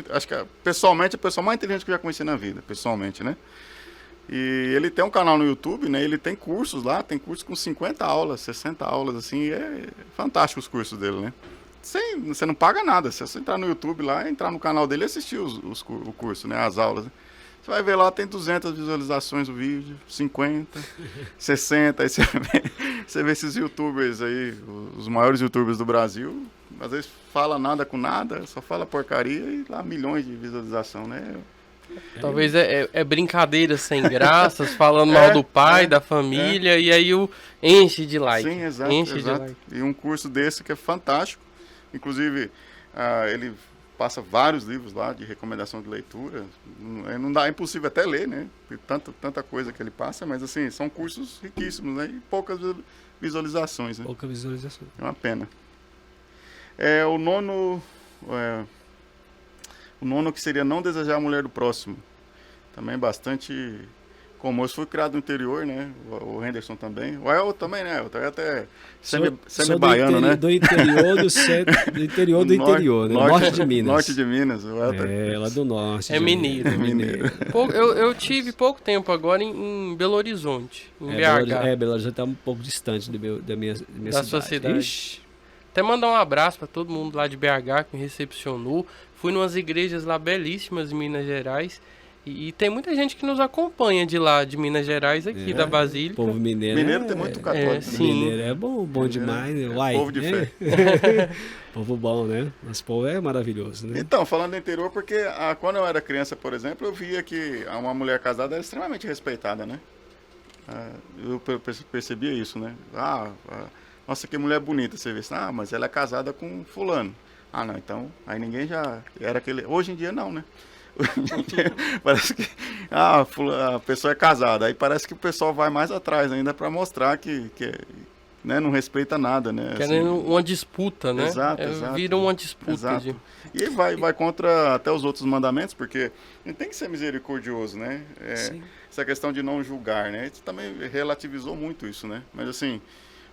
acho que pessoalmente a pessoa mais inteligente que eu já conheci na vida, pessoalmente, né? E ele tem um canal no YouTube, né? Ele tem cursos lá, tem cursos com 50 aulas, 60 aulas, assim, é fantástico os cursos dele, né? Você não paga nada, se você entrar no YouTube lá, entrar no canal dele e assistir o curso, né? As aulas, né? Você vai ver lá, tem 200 visualizações o vídeo, 50, 60, aí você vê esses youtubers aí, os maiores youtubers do Brasil, às vezes fala nada com nada, só fala porcaria e lá milhões de visualização, né? Talvez é brincadeira sem graças, falando mal do pai, da família, e aí enche de like. Sim, exato, enche exato. de like. E um curso desse que é fantástico, inclusive ele passa vários livros lá de recomendação de leitura. É impossível até ler, né? Tanta coisa que ele passa, mas assim, são cursos riquíssimos, né? E poucas visualizações, né? Pouca visualização. É uma pena. O nono que seria não desejar a mulher do próximo. Também bastante Como eu fui criado no interior, né? O Henderson também. O El também, né? Eu até Sou semi-baiano, né? do interior do centro, do interior do interior, né? Norte de Minas. Norte de Minas. O El Lá do norte. É mineiro. mineiro. Eu tive pouco tempo agora em Belo Horizonte, em BH. Belo Horizonte está um pouco distante da minha cidade. Sua cidade. Ixi. Até mandar um abraço para todo mundo lá de BH que me recepcionou. Fui em umas igrejas lá belíssimas em Minas Gerais. E tem muita gente que nos acompanha de lá, de Minas Gerais, aqui da Basílica. Povo mineiro. Mineiro tem muito católico. Né? sim. Mineiro é bom demais. Né? Uai, Povo de fé. Povo bom, né? Nosso povo é maravilhoso, né? Então, falando do interior, porque quando eu era criança, por exemplo, eu via que uma mulher casada era extremamente respeitada, né? Eu percebia isso, né? Nossa, que mulher bonita, você vê assim, mas ela é casada com fulano. Não, então, aí ninguém já era aquele... Hoje em dia não, né? Parece que a pessoa é casada, aí parece que o pessoal vai mais atrás ainda para mostrar que né, não respeita nada, né? Querendo uma disputa, né? Exato. Vira uma disputa. Exato. E vai contra até os outros mandamentos, porque a gente tem que ser misericordioso, né? Essa questão de não julgar, né? Isso também relativizou muito isso, né? Mas assim,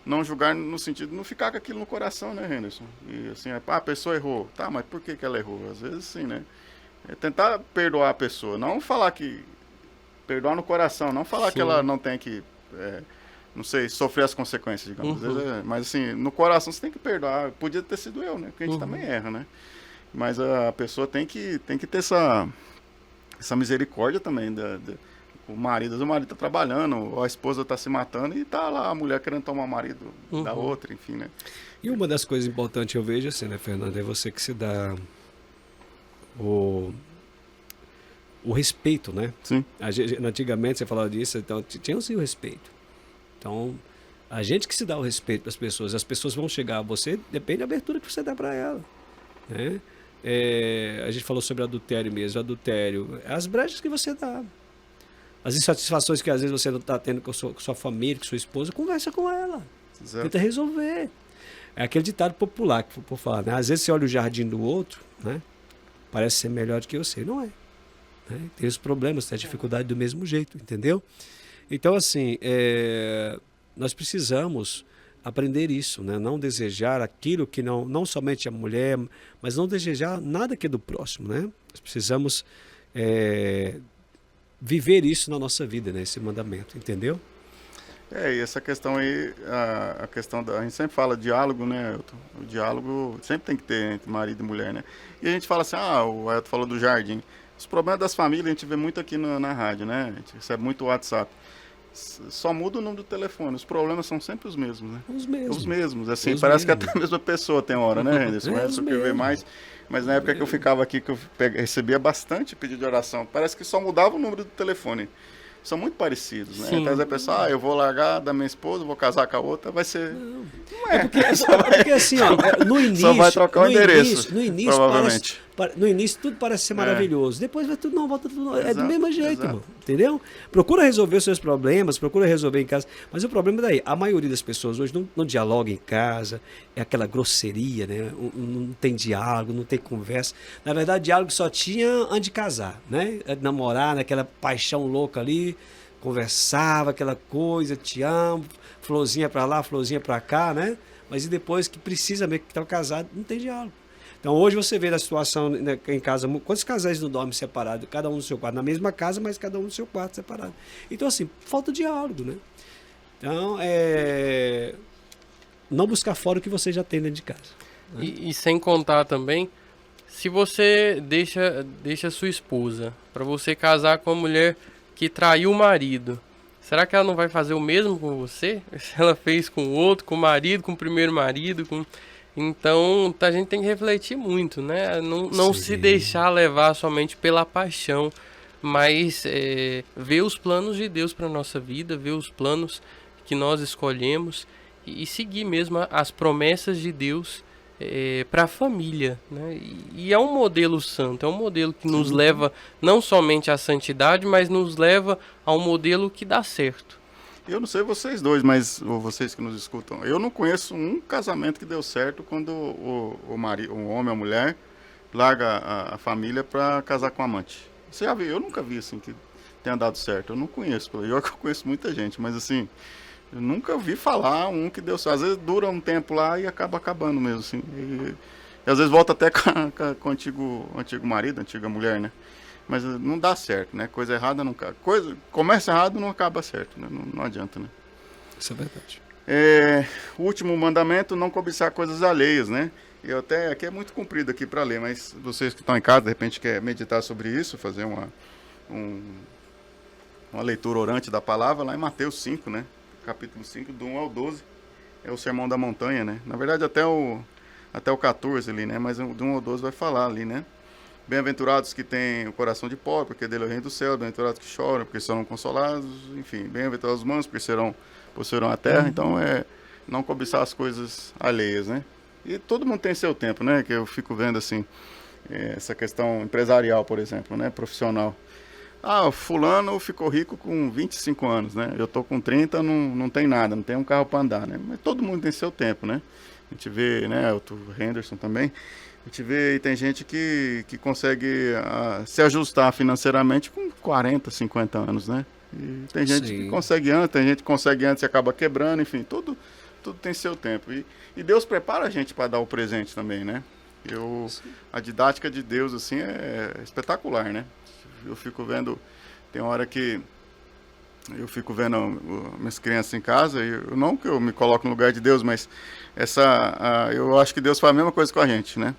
não julgar no sentido de não ficar com aquilo no coração, né, Henderson? E assim, a pessoa errou. Tá, mas por que ela errou? Às vezes sim, né? É tentar perdoar a pessoa, não falar que... Perdoar no coração, não falar que ela não tem que, não sei, sofrer as consequências, digamos. Às vezes mas assim, no coração você tem que perdoar. Podia ter sido eu, né? Porque a gente também erra, né? Mas a pessoa tem que ter essa misericórdia também. O marido tá trabalhando, ou a esposa tá se matando e tá lá a mulher querendo tomar o marido da outra, enfim, né? E uma das coisas importantes eu vejo assim, né, Fernando, é você que se dá... O respeito, né? Sim. Antigamente você falava disso, então tinha sim o respeito. Então, a gente que se dá o respeito para as pessoas, as pessoas vão chegar a você, depende da abertura que você dá para ela, né? A gente falou sobre adultério mesmo, adultério, as brechas que você dá, as insatisfações que às vezes você não está tendo com sua família, com sua esposa, conversa com ela, tenta resolver. É aquele ditado popular que por falar, né? Às vezes você olha o jardim do outro, né? Parece ser melhor do que você, não é, né? Tem os problemas, tem a dificuldade do mesmo jeito, entendeu? Então assim, nós precisamos aprender isso, né? Não desejar aquilo que não somente a mulher, mas não desejar nada que é do próximo, né? Nós precisamos viver isso na nossa vida, né? Esse mandamento, entendeu? E essa questão aí, a questão a gente sempre fala diálogo, né, Elton? O diálogo sempre tem que ter entre marido e mulher, né? E a gente fala assim, o Elton falou do jardim. Os problemas das famílias a gente vê muito aqui na rádio, né? A gente recebe muito WhatsApp. Só muda o número do telefone, os problemas são sempre os mesmos, né? Os mesmos, assim, parece que até a mesma pessoa tem hora, né, Henderson? O que vê mais. Mas na época que eu ficava aqui, que eu recebia bastante pedido de oração, parece que só mudava o número do telefone. São muito parecidos, né? Então, a pessoa, eu vou largar da minha esposa, vou casar com a outra, vai ser... Não é. Porque assim, no início... Só vai trocar o endereço, no início provavelmente. No início tudo parece ser maravilhoso. Depois vai tudo, volta tudo... Exato, do mesmo jeito, exato. Mano, entendeu? Procura resolver os seus problemas, procura resolver em casa. Mas o problema é daí, a maioria das pessoas hoje não dialoga em casa, é aquela grosseria, né? Não tem diálogo, não tem conversa. Na verdade, diálogo só tinha antes de casar, né? Namorar, naquela paixão louca ali, conversava, aquela coisa, te amo, florzinha pra lá, florzinha pra cá, né? Mas e depois que precisa mesmo, que estão casados, não tem diálogo. Então hoje você vê na situação, né, em casa, quantos casais não dormem separados, cada um no seu quarto, na mesma casa, mas cada um no seu quarto separado. Então assim, falta diálogo, né? Então, não buscar fora o que você já tem dentro de casa. Né? E sem contar também, se você deixa sua esposa para você casar com uma mulher que traiu o marido, será que ela não vai fazer o mesmo com você? Se ela fez com o outro, com o marido, com o primeiro marido, Então, a gente tem que refletir muito, né? Não se deixar levar somente pela paixão, mas ver os planos de Deus para nossa vida, ver os planos que nós escolhemos e seguir mesmo as promessas de Deus para a família, né? E é um modelo santo, é um modelo que nos leva não somente à santidade, mas nos leva a um modelo que dá certo. Eu não sei vocês dois, mas ou vocês que nos escutam, eu não conheço um casamento que deu certo quando o homem ou a mulher larga a família para casar com o amante. Você já viu? Eu nunca vi assim que tenha dado certo. Eu não conheço, eu conheço muita gente, mas assim, eu nunca vi falar um que deu certo. Às vezes dura um tempo lá e acaba acabando mesmo, assim. E às vezes volta até com o antigo marido, antiga mulher, né? Mas não dá certo, né? Coisa errada não acaba. Começa errado não acaba certo, né? Não adianta, né? Isso é verdade. O último mandamento, não cobiçar coisas alheias, né? Eu até, aqui é muito comprido aqui para ler, mas vocês que estão em casa, de repente quer meditar sobre isso, fazer uma leitura orante da palavra, lá em Mateus 5, né? Capítulo 5, do 1 ao 12, é o Sermão da Montanha, né? Na verdade até o 14 ali, né? Mas do 1 ao 12 vai falar ali, né? Bem-aventurados que têm o coração de pobre, porque dele é o reino do céu. Bem-aventurados que choram, porque serão consolados. Enfim, bem-aventurados os mansos, porque possuirão a terra. Então, não cobiçar as coisas alheias, né? E todo mundo tem seu tempo, né? Que eu fico vendo, assim, essa questão empresarial, por exemplo, né? Profissional. O fulano ficou rico com 25 anos, né? Eu tô com 30, não tem nada, não tem um carro para andar, né? Mas todo mundo tem seu tempo, né? A gente vê, né? O Henderson também. A gente vê e tem gente que consegue se ajustar financeiramente com 40, 50 anos, né? E tem gente que consegue antes, tem gente que consegue antes e acaba quebrando, enfim, tudo tem seu tempo. E Deus prepara a gente para dar o presente também, né? A didática de Deus, assim, é espetacular, né? Eu fico vendo, tem hora que eu fico vendo minhas crianças em casa, e não que eu me coloco no lugar de Deus, mas eu acho que Deus faz a mesma coisa com a gente, né?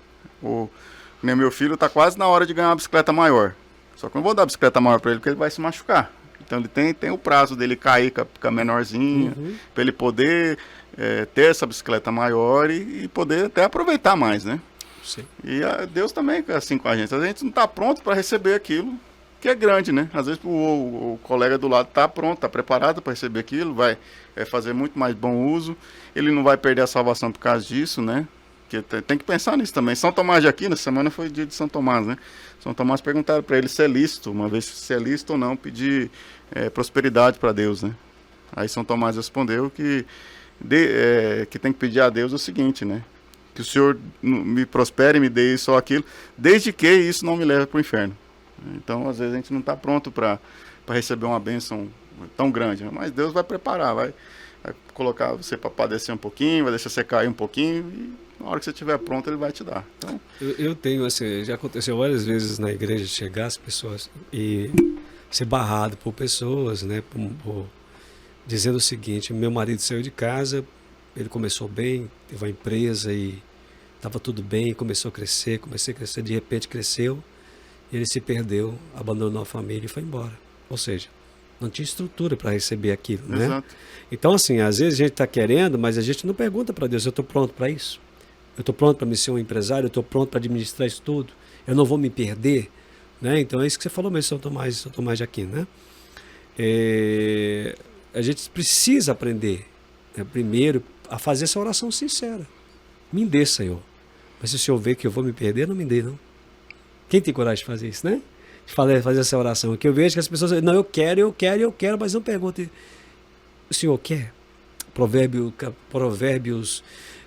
Meu filho está quase na hora de ganhar uma bicicleta maior. Só que eu não vou dar a bicicleta maior para ele, porque ele vai se machucar. Então ele tem o prazo dele cair com a menorzinha, para ele poder ter essa bicicleta maior e poder até aproveitar mais, né? Sim. E Deus também é assim com a gente. A gente não está pronto para receber aquilo que é grande, né? Às vezes o colega do lado está pronto, está preparado para receber aquilo, vai fazer muito mais bom uso. Ele não vai perder a salvação por causa disso, né? Porque tem que pensar nisso também. São Tomás de Aquino, essa semana foi o dia de São Tomás, né? São Tomás perguntaram para ele se é lícito, uma vez se é lícito ou não, pedir prosperidade para Deus, né? Aí São Tomás respondeu que tem que pedir a Deus o seguinte, né? Que o Senhor me prospere, me dê isso ou aquilo, desde que isso não me leve para o inferno. Então, às vezes, a gente não está pronto para receber uma bênção tão grande, né? Mas Deus vai preparar, vai colocar você para padecer um pouquinho, vai deixar você cair um pouquinho e na hora que você estiver pronto, ele vai te dar. Então, eu tenho, assim, já aconteceu várias vezes na igreja chegar as pessoas e ser barrado por pessoas, né, dizendo o seguinte: meu marido saiu de casa, ele começou bem, teve uma empresa e estava tudo bem, começou a crescer, de repente cresceu, e ele se perdeu, abandonou a família e foi embora. Ou seja, não tinha estrutura para receber aquilo, né? Exato. Então, assim, às vezes a gente está querendo, mas a gente não pergunta para Deus: eu estou pronto para isso? Eu estou pronto para me ser um empresário? Eu estou pronto para administrar isso tudo? Eu não vou me perder? Né? Então é isso que você falou mesmo, São Tomás de Aquino, né? A gente precisa aprender, né, primeiro, a fazer essa oração sincera. Me dê, Senhor. Mas se o Senhor vê que eu vou me perder, não me dê, não. Quem tem coragem de fazer isso, né? De fazer essa oração. Que eu vejo que as pessoas dizem: não, eu quero, mas não perguntem: o Senhor quer? Provérbios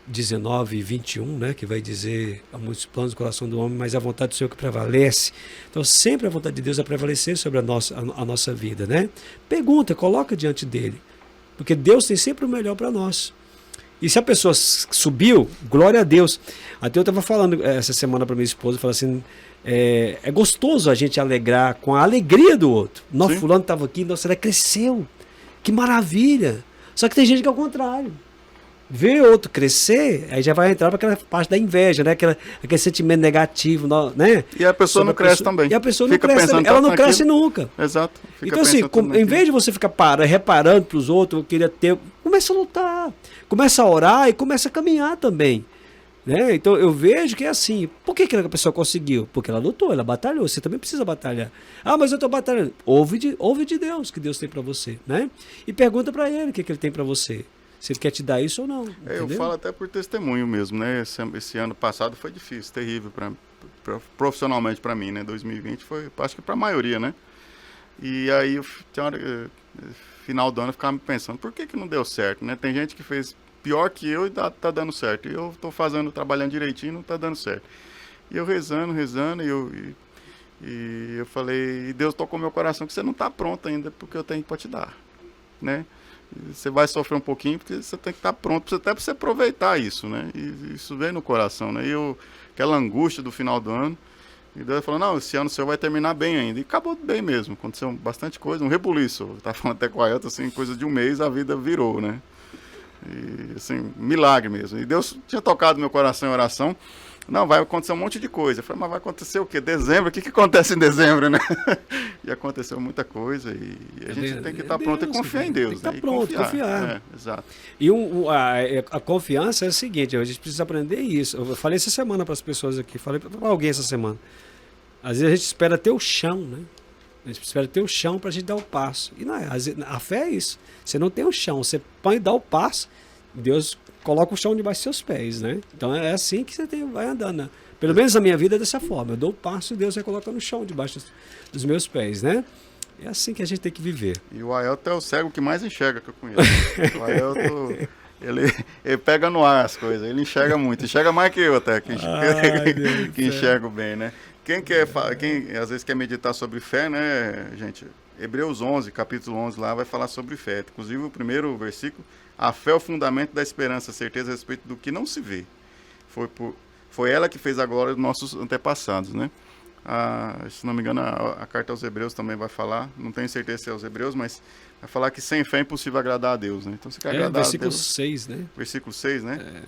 19, 21, né, que vai dizer: há muitos planos no coração do homem, mas a vontade do Senhor que prevalece. Então sempre a vontade de Deus vai prevalecer sobre a nossa vida, né? Pergunta, coloca diante dele, porque Deus tem sempre o melhor para nós. E se a pessoa subiu, glória a Deus. Até eu estava falando essa semana para minha esposa, falando assim: é gostoso a gente alegrar com a alegria do outro. Nosso fulano estava aqui, nossa, ele cresceu, que maravilha. Só que tem gente que é o contrário. Ver outro crescer, aí já vai entrar para aquela parte da inveja, né? Aquele sentimento negativo, né? E a pessoa não cresce também. E a pessoa não cresce também. Ela não cresce nunca. Exato. Então, assim, em vez de você ficar reparando para os outros, eu queria ter, começa a lutar, começa a orar e começa a caminhar também. Né? Então eu vejo que é assim. Por que a pessoa conseguiu? Porque ela lutou, ela batalhou. Você também precisa batalhar. Mas eu estou batalhando. Ouve de Deus, que Deus tem para você, né? E pergunta para ele o que ele tem para você. Se ele quer te dar isso ou não. Eu falo até por testemunho mesmo, né? Esse ano passado foi difícil, terrível profissionalmente para mim, né? 2020 foi, acho que para a maioria, né? E aí, final do ano, eu ficava pensando: por que não deu certo, né? Tem gente que fez pior que eu e tá dando certo. E eu estou trabalhando direitinho e não tá dando certo. E eu rezando, E eu falei, e Deus tocou meu coração que você não está pronto ainda porque eu tenho para te dar, né? Você vai sofrer um pouquinho porque você tem que estar pronto até para você aproveitar isso, né? E isso veio no coração, né? E aquela angústia do final do ano, e Deus falou, não, esse ano seu vai terminar bem ainda. E acabou bem mesmo, aconteceu bastante coisa, um rebuliço. Eu estava falando até com a Ailton, assim, coisa de um mês a vida virou, né? E assim, milagre mesmo. E Deus tinha tocado meu coração em oração. Não, vai acontecer um monte de coisa. Eu falei, mas vai acontecer o quê? Dezembro? O que acontece em dezembro, né? E aconteceu muita coisa. E a gente tem que estar pronto e confiar em Deus. Tem que estar pronto, confiar. Exato. E a confiança é o seguinte, a gente precisa aprender isso. Eu falei essa semana para as pessoas aqui, falei para alguém essa semana. Às vezes a gente espera ter o chão, né? A gente espera ter o chão para a gente dar o passo. E não é, a fé é isso. Você não tem o chão, você põe e dá o passo, Deus coloca o chão debaixo dos seus pés, né? Então é assim que você vai andando, né? Pelo menos a minha vida é dessa forma. Eu dou o passo e Deus vai colocando o chão debaixo dos meus pés, né? É assim que a gente tem que viver. E o Ailton é o cego que mais enxerga que eu conheço. O Ailton, ele pega no ar as coisas, ele enxerga muito. Enxerga mais que eu até, que enxergo bem, né? Quem às vezes quer meditar sobre fé, né, gente? Hebreus 11, capítulo 11 lá vai falar sobre fé. Inclusive o primeiro versículo, a fé é o fundamento da esperança, a certeza a respeito do que não se vê. Foi ela que fez a glória dos nossos antepassados, né? Se não me engano, a carta aos Hebreus também vai falar, não tenho certeza se é aos Hebreus, mas vai falar que sem fé é impossível agradar a Deus, né? Então você quer agradar a Deus. Versículo 6, né? Versículo 6, né?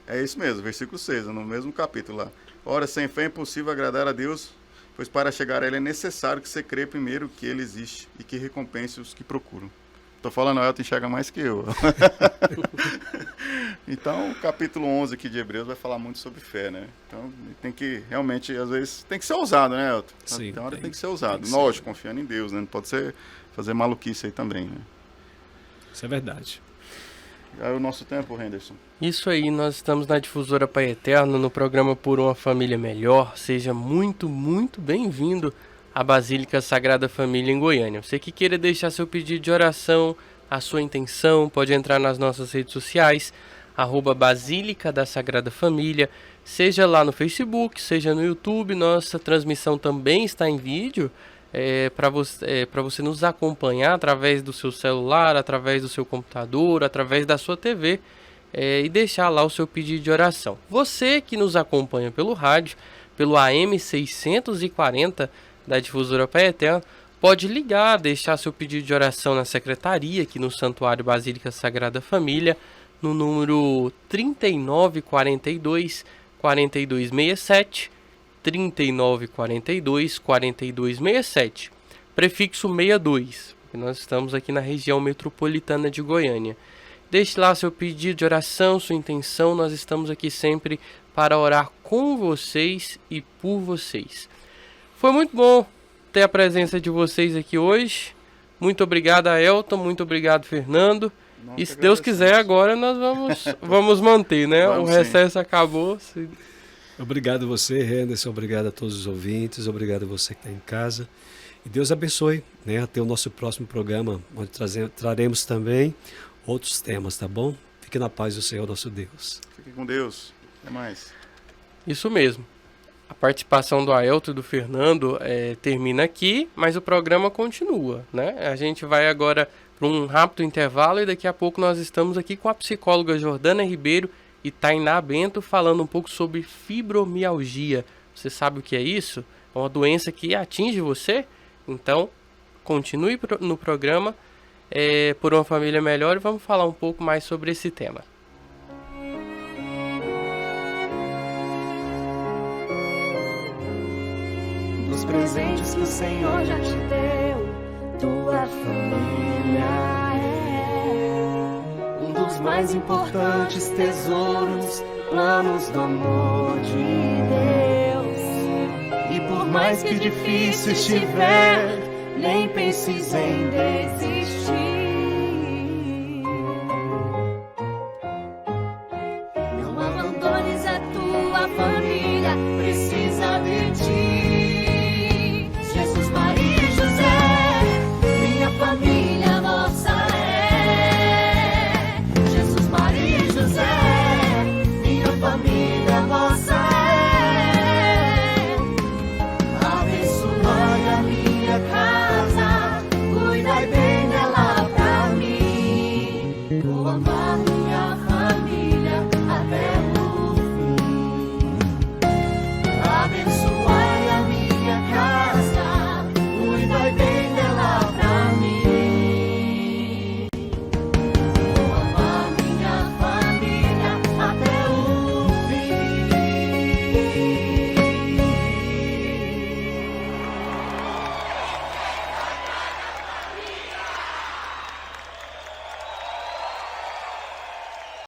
É isso mesmo, versículo 6, no mesmo capítulo lá. Ora, sem fé é impossível agradar a Deus, pois para chegar a Ele é necessário que você crê primeiro que Ele existe e que recompense os que procuram. Estou falando, Ailton enxerga mais que eu. Então, o capítulo 11 aqui de Hebreus vai falar muito sobre fé, né? Então, tem que, realmente, às vezes, tem que ser ousado, né, Ailton? Sim, tem hora tem que ser ousado. Lógico, confiando em Deus, né? Não pode ser fazer maluquice aí também, né? Isso é verdade. Já é o nosso tempo, Henderson. Isso aí, nós estamos na Difusora Pai Eterno, no programa Por uma Família Melhor. Seja muito, muito bem-vindo à Basílica Sagrada Família em Goiânia. Você que queira deixar seu pedido de oração, a sua intenção, pode entrar nas nossas redes sociais, @Basílica da Sagrada Família, seja lá no Facebook, seja no YouTube. Nossa transmissão também está em vídeo, para você nos acompanhar através do seu celular, através do seu computador, através da sua TV, e deixar lá o seu pedido de oração. Você que nos acompanha pelo rádio, pelo AM 640 da Difusora Pai Eterno, pode ligar, deixar seu pedido de oração na secretaria aqui no Santuário Basílica Sagrada Família, no número 3942 4267, 3942 4267, prefixo 62, porque nós estamos aqui na região metropolitana de Goiânia. Deixe lá seu pedido de oração, sua intenção, nós estamos aqui sempre para orar com vocês e por vocês. Foi muito bom ter a presença de vocês aqui hoje. Muito obrigado, Ailton, muito obrigado, Fernando. Nós e se Deus quiser, agora nós vamos manter, né? Vamos, o recesso acabou. Obrigado a você, Henderson, obrigado a todos os ouvintes, obrigado a você que está em casa. E Deus abençoe, né? Até o nosso próximo programa, onde traremos também outros temas, tá bom? Fique na paz do Senhor, nosso Deus. Fique com Deus. Até mais. Isso mesmo. A participação do Ailton e do Fernando termina aqui, mas o programa continua, né? A gente vai agora para um rápido intervalo e daqui a pouco nós estamos aqui com a psicóloga Jordana Ribeiro e Tainá Bento falando um pouco sobre fibromialgia. Você sabe o que é isso? É uma doença que atinge você? Então, continue no programa Por uma Família Melhor e vamos falar um pouco mais sobre esse tema. Dos presentes que o Senhor já te deu, tua família é um dos mais importantes tesouros, planos do amor de Deus. E por mais que difícil estiver, nem penses em desistir. Não abandones a tua família, precisa de ti. Jesus, Maria e José, minha família nossa é. Jesus, Maria e José, minha família nossa é. Vou amar